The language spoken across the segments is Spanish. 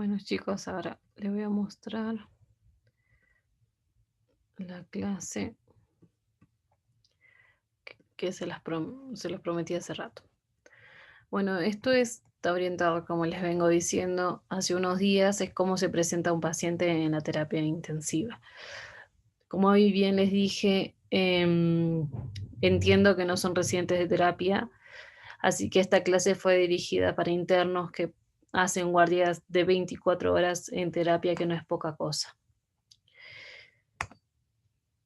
Bueno, chicos, ahora les voy a mostrar la clase que se los prometí hace rato. Bueno, está orientado, como les vengo diciendo hace unos días, es cómo se presenta un paciente en la terapia intensiva. Como hoy bien les dije, entiendo que no son residentes de terapia, así que esta clase fue dirigida para internos que hacen guardias de 24 horas en terapia, que no es poca cosa.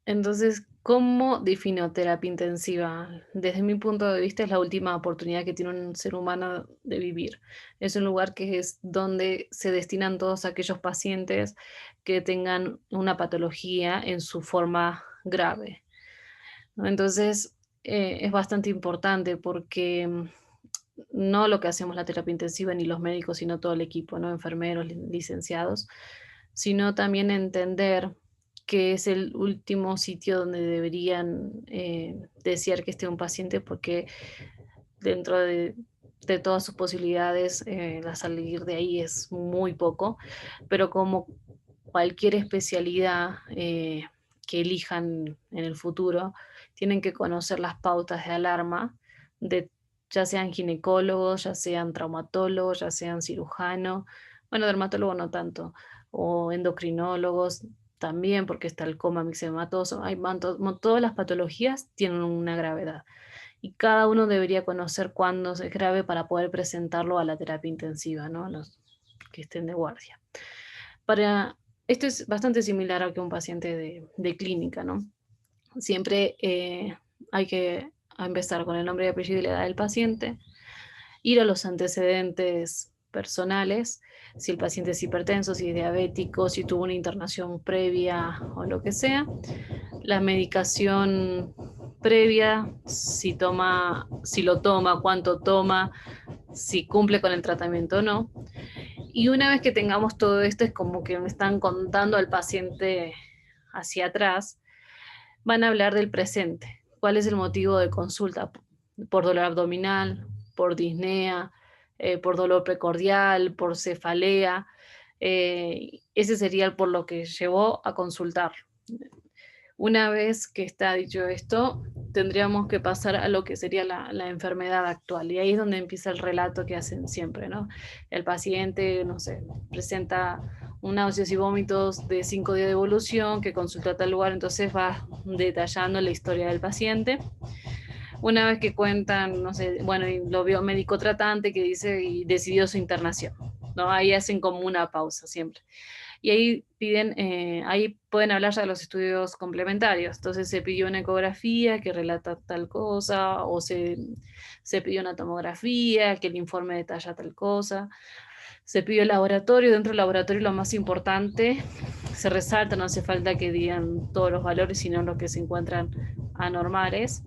Entonces, ¿cómo defino terapia intensiva? Desde mi punto de vista, es la última oportunidad que tiene un ser humano de vivir. Es un lugar que es donde se destinan todos aquellos pacientes que tengan una patología en su forma grave, ¿no? Entonces, es bastante importante porque no lo que hacemos la terapia intensiva ni los médicos, sino todo el equipo, ¿no? Enfermeros, licenciados, sino también entender que es el último sitio donde deberían desear que esté un paciente, porque dentro de todas sus posibilidades, la salir de ahí es muy poco, pero como cualquier especialidad que elijan en el futuro, tienen que conocer las pautas de alarma de ya sean ginecólogos, ya sean traumatólogos, ya sean cirujanos, bueno, dermatólogo no tanto, o endocrinólogos también, porque está el coma mixematoso, todas las patologías tienen una gravedad y cada uno debería conocer cuándo es grave para poder presentarlo a la terapia intensiva, ¿no? Los que estén de guardia. Para Esto es bastante similar a que un paciente de clínica, ¿no? Siempre hay que empezar con el nombre y apellido y la edad del paciente, ir a los antecedentes personales, si el paciente es hipertenso, si es diabético, si tuvo una internación previa o lo que sea, la medicación previa, si lo toma, cuánto toma, si cumple con el tratamiento o no. Y una vez que tengamos todo esto, es como que me están contando al paciente hacia atrás, van a hablar del presente. ¿Cuál es el motivo de consulta? Por dolor abdominal, por disnea, por dolor precordial, por cefalea. Ese sería el por lo que llevó a consultar. Una vez que está dicho esto, tendríamos que pasar a lo que sería la enfermedad actual. Y ahí es donde empieza el relato que hacen siempre, ¿no? El paciente, no sé, presenta náuseas y vómitos de 5 días de evolución, que consulta a tal lugar, entonces va detallando la historia del paciente. Una vez que cuentan, no sé, bueno, y lo vio médico tratante que dice y decidió su internación, ¿no? Ahí hacen como una pausa siempre. Y ahí pueden hablar ya de los estudios complementarios. Entonces se pidió una ecografía que relata tal cosa, o se pidió una tomografía, que el informe detalla tal cosa. Se pidió el laboratorio, dentro del laboratorio lo más importante, se resalta, no hace falta que digan todos los valores, sino los que se encuentran anormales.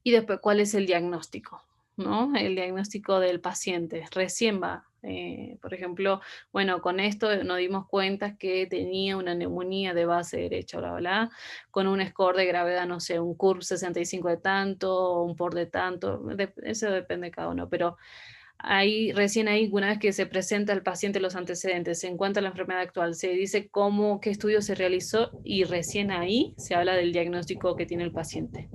Y después, ¿cuál es el diagnóstico? ¿No? El diagnóstico del paciente. Recién va. Por ejemplo, bueno, con esto nos dimos cuenta que tenía una neumonía de base derecha, bla, bla, bla, con un score de gravedad, no sé, un CURB 65 de tanto, un POR de tanto, eso depende de cada uno, pero recién ahí, una vez que se presenta al paciente los antecedentes, se encuentra la enfermedad actual, se dice qué estudio se realizó y recién ahí se habla del diagnóstico que tiene el paciente.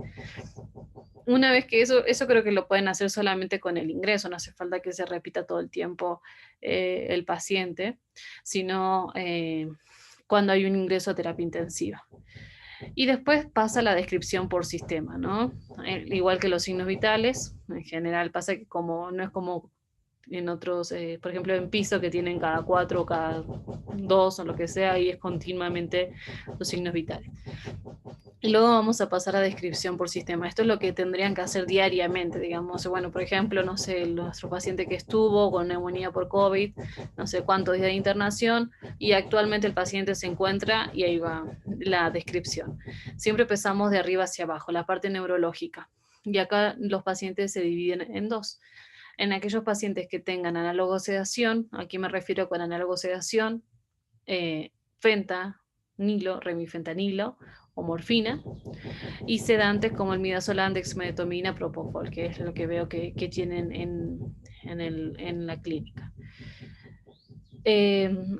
Una vez que eso creo que lo pueden hacer solamente con el ingreso, no hace falta que se repita todo el tiempo el paciente, sino cuando hay un ingreso a terapia intensiva. Y después pasa la descripción por sistema, ¿no? Igual que los signos vitales, en general pasa que como no es como en otros, por ejemplo, en piso que tienen cada 4 o cada 2 o lo que sea, y es continuamente los signos vitales. Y luego vamos a pasar a descripción por sistema. Esto es lo que tendrían que hacer diariamente, digamos. Bueno, por ejemplo, no sé, nuestro paciente que estuvo con neumonía por COVID, no sé cuántos días de internación, y actualmente el paciente se encuentra, y ahí va la descripción. Siempre empezamos de arriba hacia abajo, la parte neurológica. Y acá los pacientes se dividen en dos. En aquellos pacientes que tengan análogo sedación, aquí me refiero con análogo sedación, fentanilo, remifentanilo o morfina, y sedantes como el midazolam, dexmedetomidina, propofol, que es lo que veo que tienen en la clínica.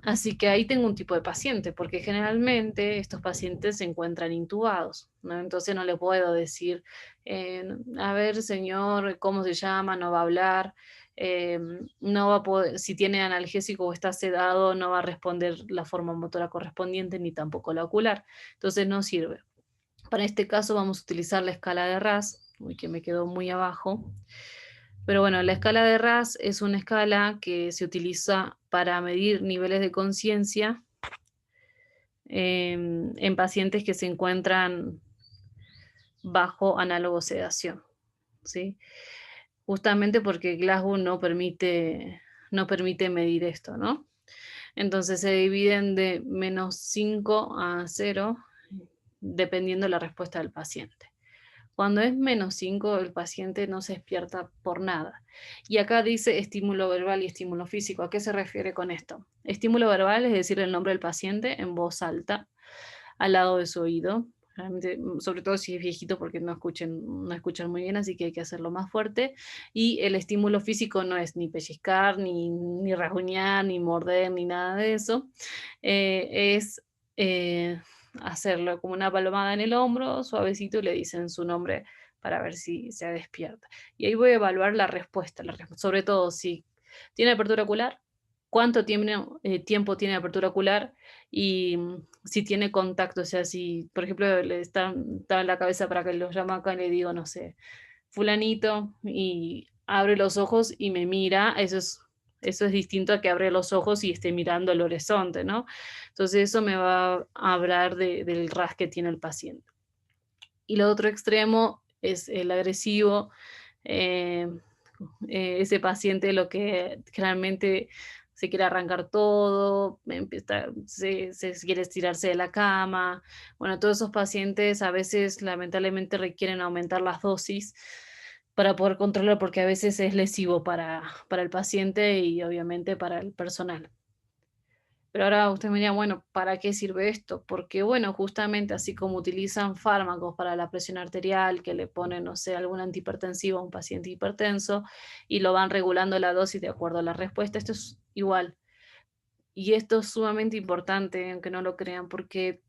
Así que ahí tengo un tipo de paciente, porque generalmente estos pacientes se encuentran intubados, ¿no? Entonces no le puedo decir, a ver, señor, ¿cómo se llama? No va a hablar, no va a poder, si tiene analgésico o está sedado, no va a responder la forma motora correspondiente ni tampoco la ocular. Entonces no sirve. Para este caso vamos a utilizar la escala de RAS, uy, que me quedó muy abajo. Pero bueno, la escala de RAS es una escala que se utiliza para medir niveles de conciencia en pacientes que se encuentran bajo análogo sedación, ¿sí? Justamente porque Glasgow no permite medir esto, ¿no? Entonces se dividen de -5 a 0, dependiendo de la respuesta del paciente. Cuando es -5, el paciente no se despierta por nada. Y acá dice estímulo verbal y estímulo físico. ¿A qué se refiere con esto? Estímulo verbal es decir el nombre del paciente en voz alta, al lado de su oído. Realmente, sobre todo si es viejito, porque no escuchan muy bien, así que hay que hacerlo más fuerte. Y el estímulo físico no es ni pellizcar, ni rasguñar, ni morder, ni nada de eso. Es hacerlo como una palomada en el hombro, suavecito, y le dicen su nombre para ver si se despierta. Y ahí voy a evaluar sobre todo si tiene apertura ocular, cuánto tiempo tiene apertura ocular y si tiene contacto, o sea, si, por ejemplo, está en la cabeza para que lo llame acá y le digo, no sé, fulanito, y abre los ojos y me mira, eso es distinto a que abre los ojos y esté mirando el horizonte, ¿no? Entonces eso me va a hablar del RAS que tiene el paciente. Y lo otro extremo es el agresivo, eh, ese paciente lo que generalmente se quiere arrancar todo, se quiere estirarse de la cama. Bueno, todos esos pacientes a veces lamentablemente requieren aumentar las dosis para poder controlar, porque a veces es lesivo para el paciente y obviamente para el personal. Pero ahora usted me dirá, bueno, ¿para qué sirve esto? Porque, bueno, justamente así como utilizan fármacos para la presión arterial, que le ponen, no sé, algún antihipertensivo a un paciente hipertenso y lo van regulando la dosis de acuerdo a la respuesta, esto es igual. Y esto es sumamente importante, aunque no lo crean, porque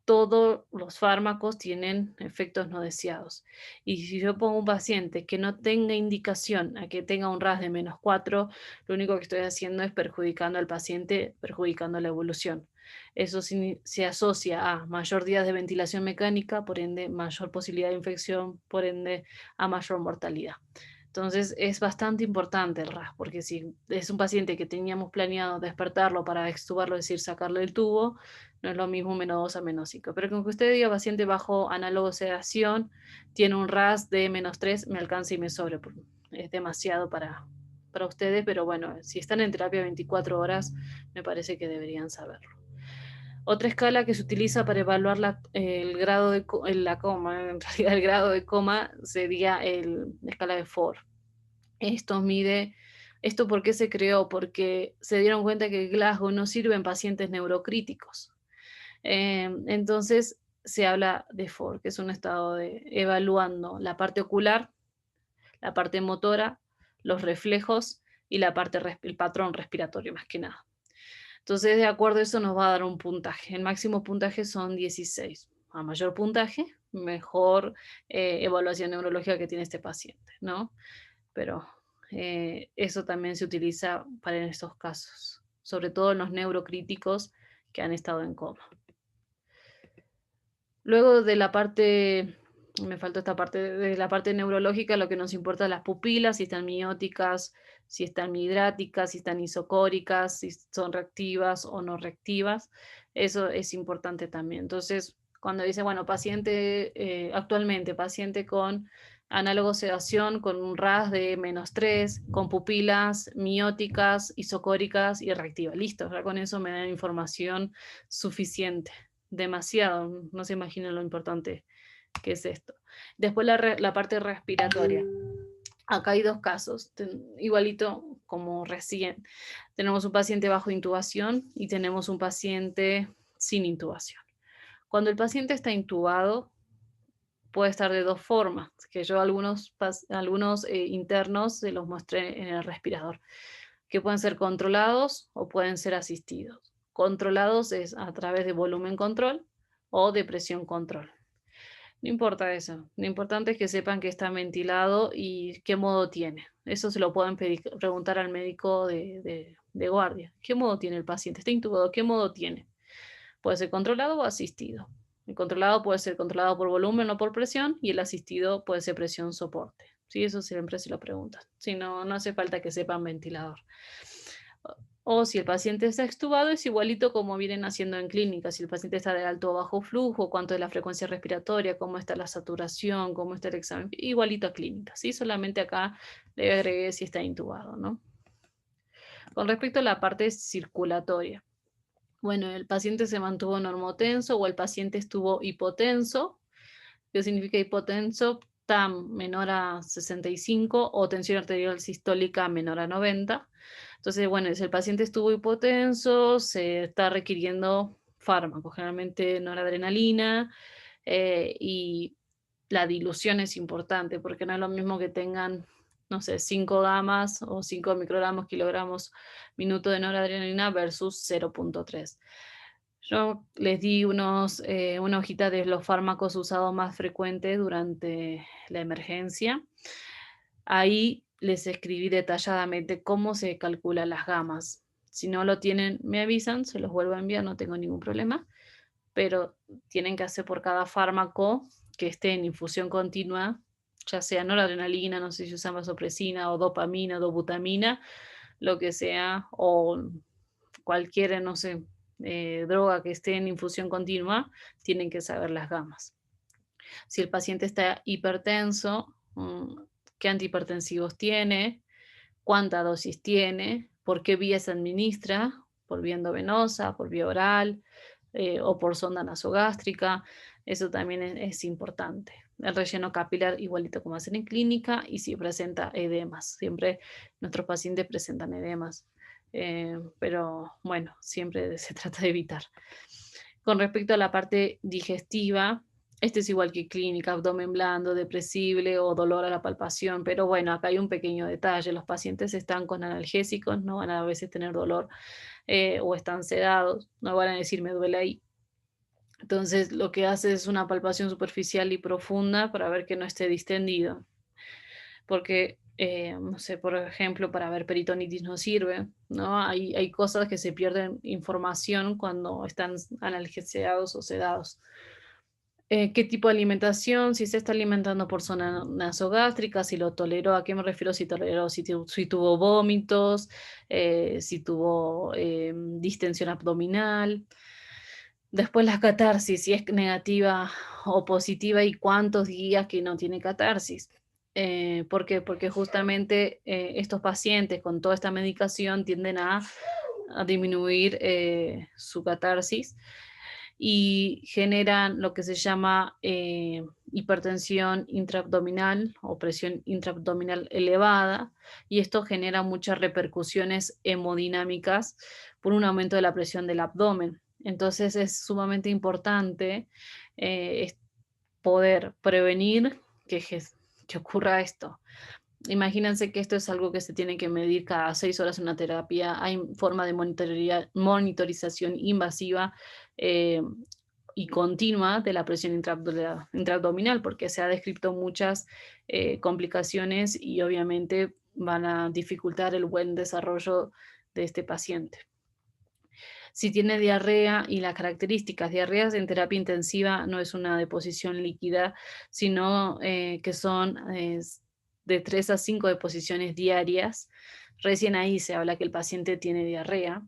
todos los fármacos tienen efectos no deseados. Y si yo pongo un paciente que no tenga indicación a que tenga un RAS de -4, lo único que estoy haciendo es perjudicando al paciente, perjudicando la evolución. Eso se asocia a mayor días de ventilación mecánica, por ende mayor posibilidad de infección, por ende a mayor mortalidad. Entonces es bastante importante el RAS, porque si es un paciente que teníamos planeado despertarlo para extubarlo, es decir, sacarle el tubo, no es lo mismo -2 a -5. Pero con que usted diga paciente bajo análogo sedación, tiene un RAS de -3, me alcanza y me sobra. Es demasiado para ustedes, pero bueno, si están en terapia 24 horas, me parece que deberían saberlo. Otra escala que se utiliza para evaluar el grado la coma, en realidad el grado de coma sería la escala de Ford. Esto mide, ¿esto por qué se creó? Porque se dieron cuenta que el Glasgow no sirve en pacientes neurocríticos. Entonces se habla de FOR, que es un estado de evaluando la parte ocular, la parte motora, los reflejos y el patrón respiratorio más que nada. Entonces, de acuerdo a eso nos va a dar un puntaje. El máximo puntaje son 16. A mayor puntaje, mejor evaluación neurológica que tiene este paciente, ¿no? Pero eso también se utiliza para en estos casos, sobre todo en los neurocríticos que han estado en coma. Luego de la parte, me faltó esta parte, de la parte neurológica, lo que nos importa es las pupilas, si están mióticas, si están midráticas, si están isocóricas, si son reactivas o no reactivas. Eso es importante también. Entonces, cuando dice, bueno, actualmente paciente con análogo sedación, con un RAS de -3, con pupilas mióticas, isocóricas y reactivas. Listo, ya con eso me dan información suficiente. Demasiado, no se imaginan lo importante que es esto. Después la parte respiratoria. Acá hay dos casos, igualito como recién. Tenemos un paciente bajo intubación y tenemos un paciente sin intubación. Cuando el paciente está intubado, puede estar de dos formas, que yo algunos internos se los mostré en el respirador. que pueden ser controlados o pueden ser asistidos. Controlados es a través de volumen control o de presión control. No importa eso, lo importante es que sepan que está ventilado y qué modo tiene. Eso se lo pueden preguntar al médico de guardia. ¿Qué modo tiene el paciente? ¿Está intubado? ¿Qué modo tiene? Puede ser controlado o asistido. El controlado puede ser controlado por volumen o por presión y el asistido puede ser presión soporte. Sí, eso siempre se lo preguntan. Si no, no hace falta que sepan ventilador. O si el paciente está extubado, es igualito como vienen haciendo en clínica. Si el paciente está de alto o bajo flujo, cuánto es la frecuencia respiratoria, cómo está la saturación, cómo está el examen, igualito a clínica. ¿Sí? Solamente acá le agregué si está intubado, ¿no? Con respecto a la parte circulatoria. Bueno, el paciente se mantuvo normotenso o el paciente estuvo hipotenso. ¿Qué significa hipotenso? TAM menor a 65 o tensión arterial sistólica menor a 90. Entonces, bueno, si el paciente estuvo hipotenso, se está requiriendo fármaco, generalmente noradrenalina, y la dilución es importante porque no es lo mismo que tengan, no sé, 5 gamas o 5 microgramos, kilogramos, minuto de noradrenalina versus 0,3. Yo les di una hojita de los fármacos usados más frecuentes durante la emergencia. Ahí les escribí detalladamente cómo se calculan las gamas. Si no lo tienen, me avisan, se los vuelvo a enviar, no tengo ningún problema, pero tienen que hacer por cada fármaco que esté en infusión continua, ya sea noradrenalina, no sé si usan vasopresina o dopamina, dobutamina, lo que sea, o cualquier, no sé, droga que esté en infusión continua, tienen que saber las gamas. Si el paciente está hipertenso, qué antihipertensivos tiene, cuánta dosis tiene, por qué vía se administra, por vía endovenosa, por vía oral, o por sonda nasogástrica. Eso también es importante. El relleno capilar, igualito como hacen en clínica, y si presenta edemas. Siempre nuestros pacientes presentan edemas. Pero bueno, siempre se trata de evitar. Con respecto a la parte digestiva, este es igual que clínica, abdomen blando, depresible o dolor a la palpación, pero bueno, acá hay un pequeño detalle, los pacientes están con analgésicos, no van a veces tener dolor, o están sedados, no van a decir me duele ahí. Entonces lo que hace es una palpación superficial y profunda para ver que no esté distendido, porque, no sé, por ejemplo, para ver peritonitis no sirve, ¿no? Hay cosas que se pierden información cuando están analgesiados o sedados. ¿Qué tipo de alimentación? Si se está alimentando por zona nasogástrica, si lo toleró, ¿a qué me refiero si toleró? Si tuvo vómitos, si tuvo distensión abdominal. Después la catarsis, si es negativa o positiva y cuántos días que no tiene catarsis. ¿Por qué? Porque justamente estos pacientes con toda esta medicación tienden a disminuir su catarsis y generan lo que se llama hipertensión intraabdominal o presión intraabdominal elevada, y esto genera muchas repercusiones hemodinámicas por un aumento de la presión del abdomen. Entonces es sumamente importante poder prevenir que ocurra esto. Imagínense que esto es algo que se tiene que medir cada 6 horas en una terapia. Hay forma de monitorización invasiva eh, y continua de la presión intraabdominal, porque se ha descrito muchas complicaciones y obviamente van a dificultar el buen desarrollo de este paciente. Si tiene diarrea y las características, diarreas en terapia intensiva no es una deposición líquida, sino que son de 3 a 5 deposiciones diarias. Recién ahí se habla que el paciente tiene diarrea.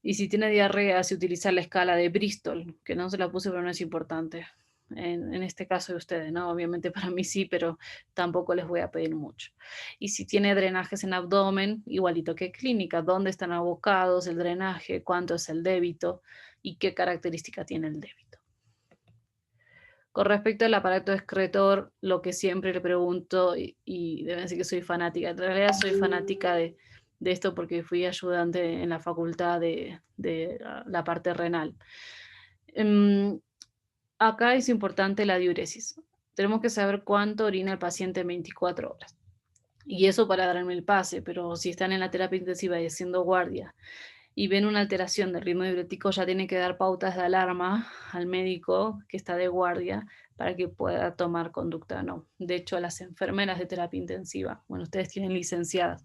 Y si tiene diarrea, se utiliza la escala de Bristol, que no se la puse, pero no es importante. En este caso de ustedes, ¿no? Obviamente para mí sí, pero tampoco les voy a pedir mucho. Y si tiene drenajes en abdomen, igualito que clínica, dónde están abocados el drenaje, cuánto es el débito y qué característica tiene el débito. Con respecto al aparato excretor, lo que siempre le pregunto, y deben decir que soy fanática, en realidad soy fanática de esto porque fui ayudante en la facultad de la parte renal. Acá es importante la diuresis. Tenemos que saber cuánto orina el paciente en 24 horas. y eso para darme el pase, pero si están en la terapia intensiva y haciendo guardia y ven una alteración del ritmo diurético, ya tienen que dar pautas de alarma al médico que está de guardia para que pueda tomar conducta o no. De hecho, las enfermeras de terapia intensiva, bueno, ustedes tienen licenciadas,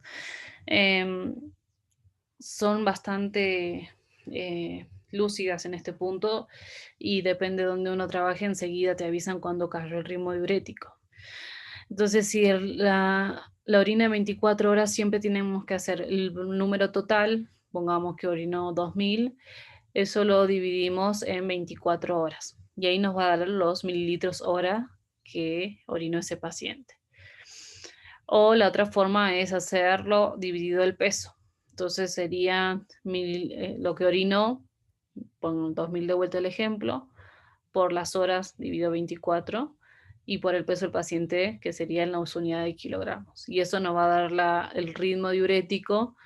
em, son bastante lúcidas en este punto y depende de donde uno trabaje, enseguida te avisan cuando cayó el ritmo diurético. Entonces, si la orina en 24 horas, siempre tenemos que hacer el número total, pongamos que orinó 2000, eso lo dividimos en 24 horas y ahí nos va a dar los mililitros hora que orinó ese paciente. O la otra forma es hacerlo dividido el peso. Entonces sería lo que orinó, pon 2000 de vuelta el ejemplo, por las horas dividido 24 y por el peso del paciente, que sería en las unidades de kilogramos. Y eso nos va a dar el ritmo diurético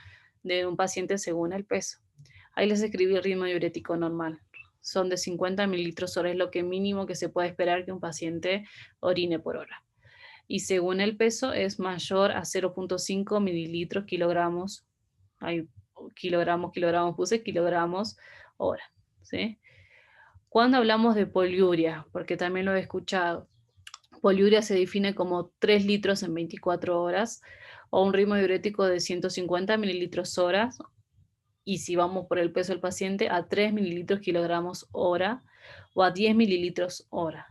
de un paciente según el peso. Ahí les escribí el ritmo diurético normal. Son de 50 mililitros hora, es lo que mínimo que se puede esperar que un paciente orine por hora. Y según el peso es mayor a 0,5 mililitros kilogramos. Hay kilogramos puse, kilogramos hora. ¿Sí? Cuando hablamos de poliuria, porque también lo he escuchado, poliuria se define como 3 litros en 24 horas o un ritmo diurético de 150 mililitros horas, y si vamos por el peso del paciente, a 3 mililitros kilogramos hora o a 10 mililitros hora.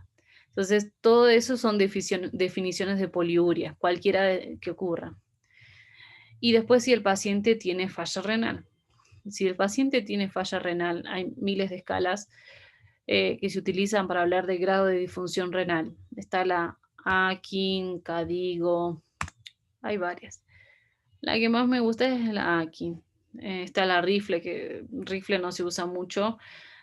Entonces, todo eso son definiciones de poliuria, cualquiera que ocurra. Y después, si el paciente tiene falla renal. Si el paciente tiene falla renal, hay miles de escalas que se utilizan para hablar de grado de disfunción renal. Está la Akin, Cadigo, hay varias. La que más me gusta es la Akin. Está la Rifle, que Rifle no se usa mucho.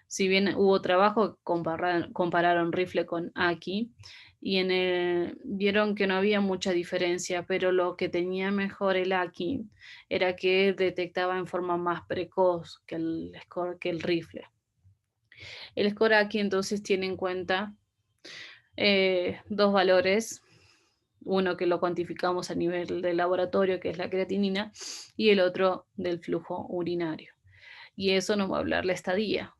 Si bien hubo trabajo, compararon Rifle con Aki y vieron que no había mucha diferencia, pero lo que tenía mejor el Aki era que detectaba en forma más precoz que el Rifle. El score aquí entonces tiene en cuenta dos valores, uno que lo cuantificamos a nivel de laboratorio, que es la creatinina, y el otro del flujo urinario. Y eso nos va a hablar la estadía.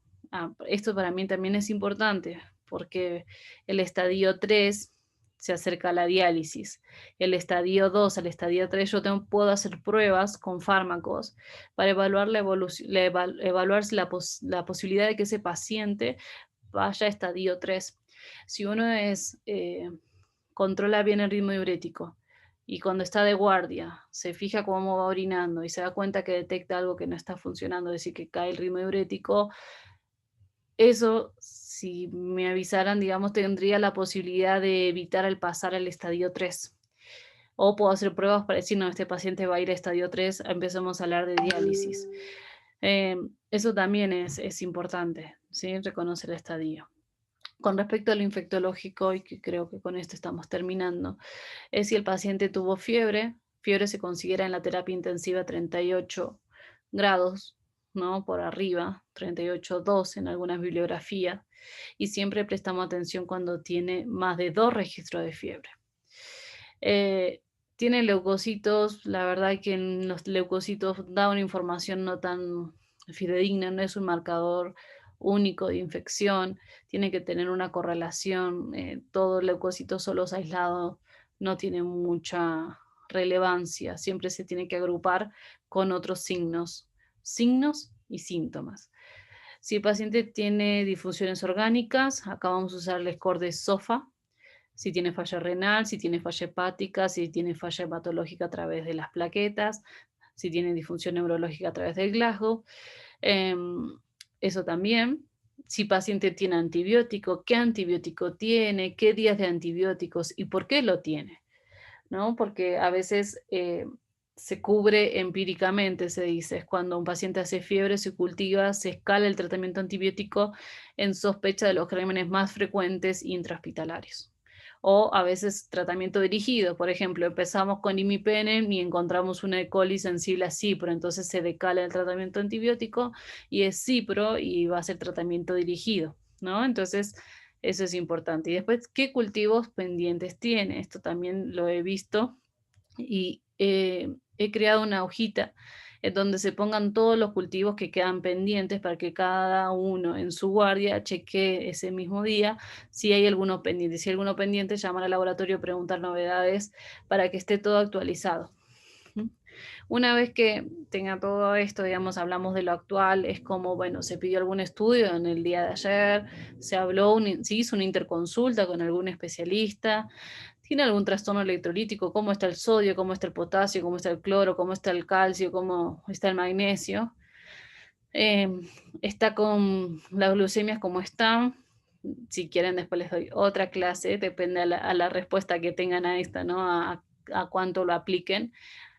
Esto para mí también es importante, porque el estadio 3 se acerca a la diálisis. El estadio 2 al estadio 3 yo puedo hacer pruebas con fármacos para evaluar la posibilidad de que ese paciente vaya a estadio 3. Si uno controla bien el ritmo diurético y cuando está de guardia se fija cómo va orinando y se da cuenta que detecta algo que no está funcionando, es decir, que cae el ritmo diurético, eso, si me avisaran, digamos, tendría la posibilidad de evitar el pasar al estadio 3. O puedo hacer pruebas para decir, no, este paciente va a ir a estadio 3, empecemos a hablar de diálisis. Eso también es importante, ¿sí? Reconocer el estadio. Con respecto a lo infectológico, y que creo que con esto estamos terminando, es si el paciente tuvo fiebre. Fiebre se considera en la terapia intensiva 38 grados, ¿no? Por arriba, 38,2 en algunas bibliografías, y siempre prestamos atención cuando tiene más de 2 registros de fiebre. Tiene leucocitos, la verdad que en los leucocitos da una información no tan fidedigna, no es un marcador único de infección, tiene que tener una correlación, todo leucocito solos aislado no tiene mucha relevancia, siempre se tiene que agrupar con otros signos y síntomas. Si el paciente tiene disfunciones orgánicas, acá vamos a usar el score de SOFA. Si tiene falla renal, si tiene falla hepática, si tiene falla hepatológica a través de las plaquetas, si tiene disfunción neurológica a través del Glasgow. Eso también. Si paciente tiene antibiótico, qué antibiótico tiene, qué días de antibióticos y por qué lo tiene, ¿no? Porque a veces se cubre empíricamente, se dice, es cuando un paciente hace fiebre, se cultiva, se escala el tratamiento antibiótico en sospecha de los gérmenes más frecuentes intrahospitalarios. O a veces tratamiento dirigido, por ejemplo, empezamos con imipenem y encontramos una E. coli sensible a cipro, entonces se decala el tratamiento antibiótico y es cipro y va a ser tratamiento dirigido, ¿no? Entonces, eso es importante. Y después, ¿qué cultivos pendientes tiene? Esto también lo he visto y he creado una hojita en donde se pongan todos los cultivos que quedan pendientes para que cada uno en su guardia chequee ese mismo día si hay alguno pendiente. Si hay alguno pendiente, llamar al laboratorio, preguntar novedades para que esté todo actualizado. ¿Mm? Una vez que tenga todo esto, digamos, hablamos de lo actual, es como, bueno, se pidió algún estudio en el día de ayer, se habló, se hizo una interconsulta con algún especialista, tiene algún trastorno electrolítico, cómo está el sodio, cómo está el potasio, cómo está el cloro, cómo está el calcio, cómo está el magnesio, eh, está con las glucemias como están. Si quieren, después les doy otra clase, depende a la respuesta que tengan a esta, ¿no? A cuánto lo apliquen.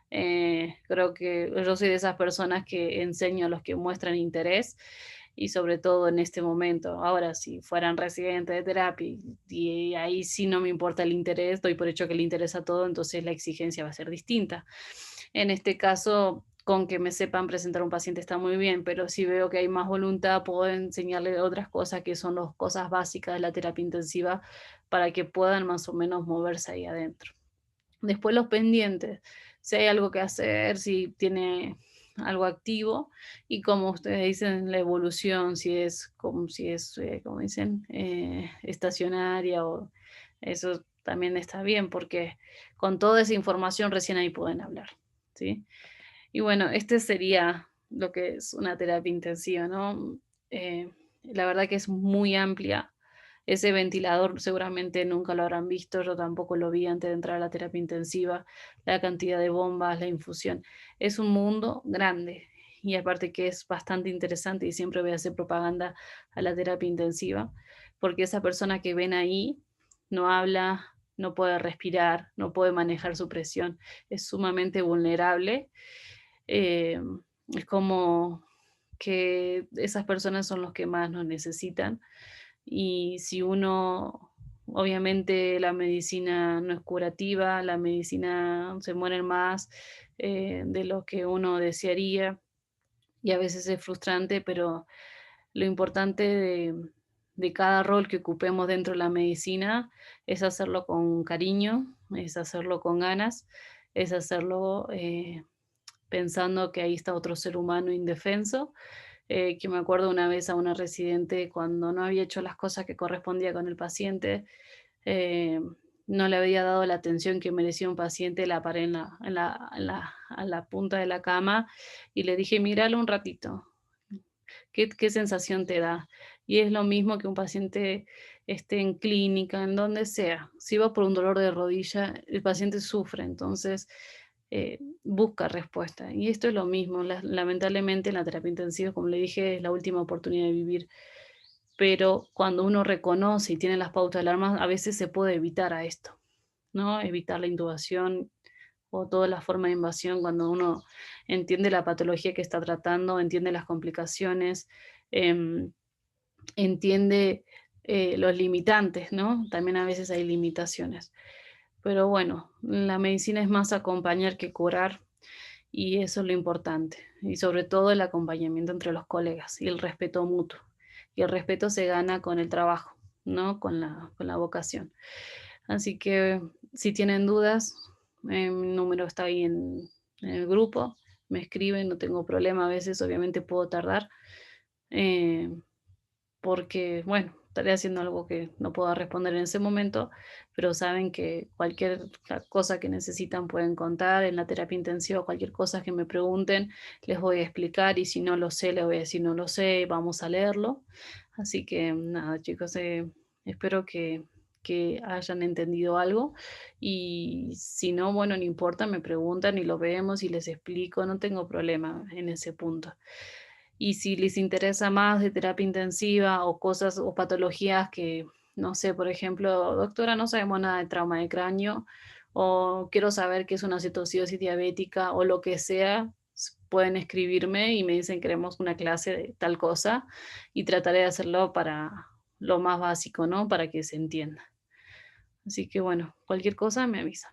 Creo que yo soy de esas personas que enseño a los que muestran interés y sobre todo en este momento. Ahora, si fueran residentes de terapia y ahí sí no me importa el interés, doy por hecho que le interesa todo, entonces la exigencia va a ser distinta. En este caso, con que me sepan presentar un paciente está muy bien, pero si veo que hay más voluntad, puedo enseñarle otras cosas que son las cosas básicas de la terapia intensiva para que puedan más o menos moverse ahí adentro. Después los pendientes, si hay algo que hacer, si tiene algo activo y como ustedes dicen, la evolución, si es, como dicen, estacionaria o eso también está bien porque con toda esa información recién ahí pueden hablar, ¿sí? Y bueno, este sería lo que es una terapia intensiva, ¿no? La verdad que es muy amplia. Ese ventilador seguramente nunca lo habrán visto, yo tampoco lo vi antes de entrar a la terapia intensiva, la cantidad de bombas, la infusión. Es un mundo grande y aparte que es bastante interesante y siempre voy a hacer propaganda a la terapia intensiva, porque esa persona que ven ahí no habla, no puede respirar, no puede manejar su presión, es sumamente vulnerable. eh, es como que esas personas son los que más nos necesitan y si uno, obviamente la medicina no es curativa, la medicina se mueren más de lo que uno desearía y a veces es frustrante, pero lo importante de cada rol que ocupemos dentro de la medicina es hacerlo con cariño, es hacerlo con ganas, es hacerlo pensando que ahí está otro ser humano indefenso, que me acuerdo una vez a una residente cuando no había hecho las cosas que correspondía con el paciente, eh, no le había dado la atención que merecía un paciente, la paré a la punta de la cama y le dije, míralo un ratito, ¿qué sensación te da? Y es lo mismo que un paciente esté en clínica, en donde sea. Si va por un dolor de rodilla, el paciente sufre, entonces busca respuesta. Y esto es lo mismo. Lamentablemente en la terapia intensiva, como le dije, es la última oportunidad de vivir. Pero cuando uno reconoce y tiene las pautas de alarma, a veces se puede evitar a esto, ¿no? Evitar la intubación o toda la forma de invasión cuando uno entiende la patología que está tratando, entiende las complicaciones, em, entiende los limitantes, ¿no? También a veces hay limitaciones. Pero bueno, la medicina es más acompañar que curar y eso es lo importante. Y sobre todo el acompañamiento entre los colegas y el respeto mutuo. Y el respeto se gana con el trabajo, ¿no? Con la vocación. Así que si tienen dudas, mi número está ahí en el grupo, me escriben, no tengo problema, a veces obviamente puedo tardar, eh, porque, bueno, estaré haciendo algo que no puedo responder en ese momento, pero saben que cualquier cosa que necesitan pueden contar en la terapia intensiva, cualquier cosa que me pregunten, les voy a explicar y si no lo sé, les voy a decir no lo sé, vamos a leerlo. Así que nada, chicos, espero que hayan entendido algo y si no, bueno, no importa, me preguntan y lo vemos y les explico, no tengo problema en ese punto. Y si les interesa más de terapia intensiva o cosas o patologías que, no sé, por ejemplo, doctora, no sabemos nada de trauma de cráneo o quiero saber qué es una cetoacidosis diabética o lo que sea, pueden escribirme y me dicen queremos una clase de tal cosa y trataré de hacerlo para lo más básico, ¿no? Para que se entienda. Así que bueno, cualquier cosa me avisa.